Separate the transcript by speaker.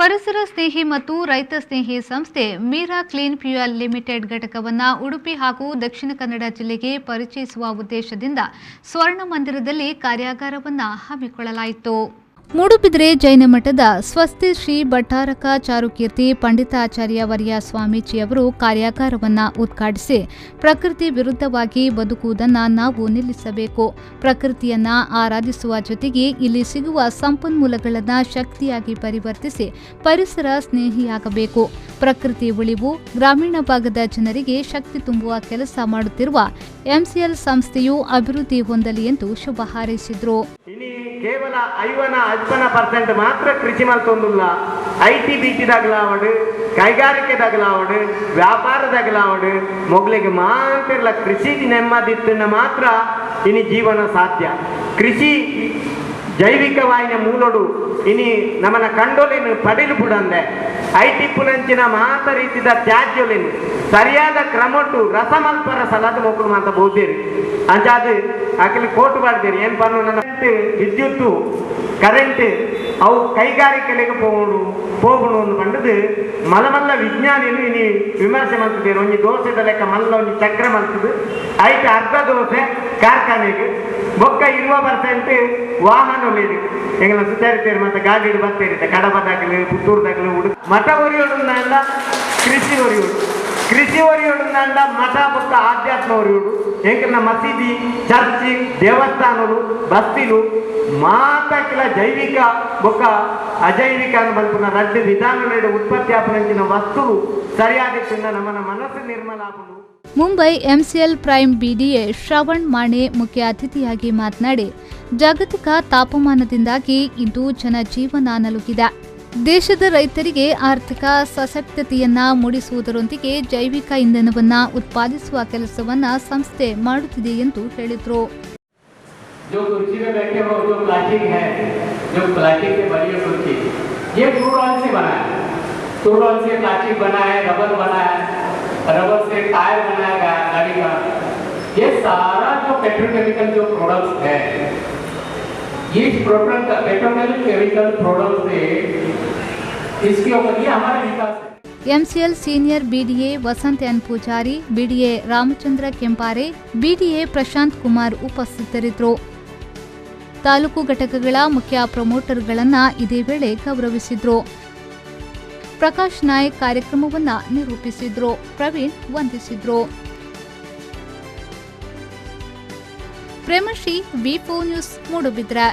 Speaker 1: ಪರಿಸರ ಸ್ನೇಹಿ ಮತ್ತು ರೈತ ಸ್ನೇಹಿ ಸಂಸ್ಥೆ ಮೀರಾ ಕ್ಲೀನ್ ಫ್ಯೂಯಲ್ ಲಿಮಿಟೆಡ್ ಘಟಕವನ್ನು ಉಡುಪಿ ಹಾಗೂ ದಕ್ಷಿಣ ಕನ್ನಡ ಜಿಲ್ಲೆಗೆ ಪರಿಚಯಿಸುವ ಉದ್ದೇಶದಿಂದ ಸ್ವರ್ಣ ಮಂದಿರದಲ್ಲಿ ಕಾರ್ಯಾಗಾರವನ್ನು ಹಮ್ಮಿಕೊಳ್ಳಲಾಯಿತು. ಮೂಡುಬಿದಿರೆ ಜೈನ ಮಠದ ಸ್ವಸ್ತಿ ಶ್ರೀ ಭಟ್ಟಾರಕ ಚಾರುಕೀರ್ತಿ ಪಂಡಿತಾಚಾರ್ಯ ವರ್ಯ ಸ್ವಾಮೀಜಿಯವರು ಕಾರ್ಯಾಗಾರವನ್ನು ಉದ್ಘಾಟಿಸಿ ಪ್ರಕೃತಿ ವಿರುದ್ಧವಾಗಿ ಬದುಕುವುದನ್ನು ನಾವು ನಿಲ್ಲಿಸಬೇಕು, ಪ್ರಕೃತಿಯನ್ನ ಆರಾಧಿಸುವ ಜೊತೆಗೆ ಇಲ್ಲಿ ಸಿಗುವ ಸಂಪನ್ಮೂಲಗಳನ್ನು ಶಕ್ತಿಯಾಗಿ ಪರಿವರ್ತಿಸಿ ಪರಿಸರ ಸ್ನೇಹಿಯಾಗಬೇಕು, ಪ್ರಕೃತಿ ಉಳಿವು ಗ್ರಾಮೀಣ ಭಾಗದ ಜನರಿಗೆ ಶಕ್ತಿ ತುಂಬುವ ಕೆಲಸ ಮಾಡುತ್ತಿರುವ ಎಂಸಿಎಲ್ ಸಂಸ್ಥೆಯು ಅಭಿವೃದ್ಧಿ ಹೊಂದಲಿ ಎಂದು ಶುಭ ಹಾರೈಸಿದರು.
Speaker 2: ಕೇವಲ 50% ಮಾತ್ರ ಕೃಷಿ ಮಲ್ತೊಂದುಲ್ಲ, IT BT ಕೈಗಾರಿಕೆದಾಗಲಾವಡು ವ್ಯಾಪಾರದಾಗಲಾವಡು ಮೊಗ್ಲಿಗೆ ಮಾತ್ರ ಕೃಷಿ ನೆಮ್ಮದಿತ್ತನ್ನ ಮಾತ್ರ ಇನಿ ಜೀವನ ಸಾಧ್ಯ. ಕೃಷಿ ಜೈವಿಕವಾಯಿನ ಮೂಲೋಡು ಇನಿ ನಮ್ಮನ ಕಂಡೋಲಿನ ಪಡಿಲು ಬಿಡಂದೆ IT ಪುನಂಚಿನ ಮಾತ ರೀತಿಯ ತ್ಯಾಜ್ಯಲಿನ ಸರಿಯಾದ ಕ್ರಮಟ್ಟು ರಸಮಲ್ಪರ ಸಲದ ಮಕ್ಕಳು ಮಾತ ಬೋದೇರಿ ಅಂಚಾದು ಆಕಲಿ ಕೋಟು ಬಾಡ್ದೇರಿ ಏನು ಪನ್ನು ನನ್ನ ವಿದ್ಯುತ್ತು ಕರೆಂಟ್ ಅವು ಕೈಗಾರಿಕೆಗಳಿಗೆ ಹೋಗಣು ಕಂಡದು ಮಲ್ಲ ವಿಜ್ಞಾನಿಗಳು ಇನಿ ವಿಮರ್ಶೆ ಮಾಡ್ತಿದ್ದೇನೆ. ಒಂದು ದೋಸೆದ ಲೆಕ್ಕ ಮಲ್ಲ ಒಂದು ಚಕ್ರ ಮಾಡ್ತದೆ ಐತೆ ಅರ್ಧ ದೋಸೆ ಕಾರ್ಖಾನೆಗೆ ಬೊಕ್ಕ 20% ವಾಹನಗಳು ಎಂಗಳ ಸುತ್ತಾರಿತೇರಿ ಮತ್ತೆ ಗಾಡಿ ಬರ್ತಿರುತ್ತೆ ಕಡಬದಾಗಲಿ ಪುತ್ತೂರ್ದಾಗಲಿ ಮಠ ಒರಿಯೋಡುಂದ ಕೃಷಿ ಒರಿಯೋಡು ಕೃಷಿ ಒರಿಯೋಡುಂದ ಮಠ ಬೊಕ್ಕ ಆಧ್ಯಾತ್ಮ ಒರಿಯೋಡು ಎಂಕನ ಮಸೀದಿ ಚರ್ಚ್ ದೇವಸ್ಥಾನಗಳು ಬಸ್ತಿಲು ಮಾತಕ್ಕಿಲ ಜೈವಿಕ ಬೊಕ್ಕ ಅಜೈವಿಕ ಅನ್ಬಲ್ಪುನ ರಡ್ಡು ವಿಧಾನಗಳ ಉತ್ಪತ್ತಿ ಆಪನಂಚಿನ ವಸ್ತುವು ಸರಿಯಾಗಿತ್ತಿಂದ ನಮ್ಮನ ಮನಸ್ಸು ನಿರ್ಮಲ ಆಪುದು.
Speaker 1: ಮುಂಬೈ ಎಂಸಿಎಲ್ ಪ್ರೈಮ್ BDA ಶ್ರವಣ್ ಮಾಣೆ ಮುಖ್ಯ ಅತಿಥಿಯಾಗಿ ಮಾತನಾಡಿ, ಜಾಗತಿಕ ತಾಪಮಾನದಿಂದಾಗಿ ಇಂದು ಜನಜೀವನ ನಲುಗಿದೆ. ದೇಶದ ರೈತರಿಗೆ ಆರ್ಥಿಕ ಸಶಕ್ತತೆಯನ್ನ ಮೂಡಿಸುವುದರೊಂದಿಗೆ ಜೈವಿಕ ಇಂಧನವನ್ನ ಉತ್ಪಾದಿಸುವ ಕೆಲಸವನ್ನ ಸಂಸ್ಥೆ ಮಾಡುತ್ತಿದೆ ಎಂದು ಹೇಳಿದರು.
Speaker 3: रबर से टायर बनाया गया गाड़ी का, ये सारा जो पेट्रोकेमिकल जो प्रोडक्ट्स है, ये पेट्रोकेमिकल प्रोडक्ट से इसके ऊपर ये हमारा विकास है.
Speaker 1: MCL senior BDA Vasanth N Poojary, BDA Ramachandra Kempare, BDA Prashanth Kumar ಉಪಸ್ಥಿತರಿದ್ದರು. ತಾಲೂಕು ಘಟಕಗಳ ಮುಖ್ಯ ಪ್ರಮೋಟರ್ಗಳನ್ನು ಇದೇ ವೇಳೆ ಗೌರವಿಸಿದ್ರು. ಪ್ರಕಾಶ್ ನಾಯಕ್ ಕಾರ್ಯಕ್ರಮವನ್ನು ನಿರೂಪಿಸಿದ್ರು. ಪ್ರವೀಣ್ ವಂದಿಸಿದ್ರು. Premashree V4 news Moodbidri.